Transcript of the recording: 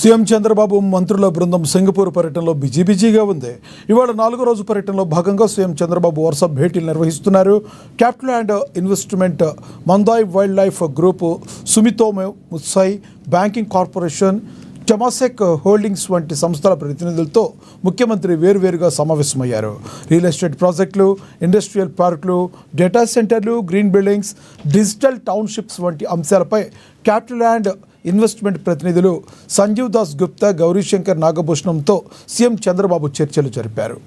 CM Chandrababu మంత్రుల బృందం Singapore పర్యటనలో బిజీగా ఉంది. ఇవాళ 4వ రోజు పర్యటనలో భాగంగా సీఎం చంద్రబాబు వరుస భేటీలు నిర్వహిస్తున్నారు. Capital and investment, Mandai wildlife group, Sumitomo Mitsui banking corporation, Temasek holdings వంటి సంస్థల ప్రతినిధులతో ముఖ్యమంత్రి వేరువేరుగా సమావేశమయ్యారు. రియల్ ఎస్టేట్ ప్రాజెక్టులు, ఇండస్ట్రియల్ పార్కులు, డేటా సెంటర్లు, గ్రీన్ బిల్డింగ్స్, డిజిటల్ టౌన్షిప్స్ వంటి అంశాలపై క్యాపిటల్ అండ్ ఇన్వెస్ట్మెంట్ ప్రతినిధులు సంజీవ్ దాస్ గుప్తా, గౌరీశంకర్ నాగభూషణంతో సీఎం చంద్రబాబు చర్చలు జరిపారు.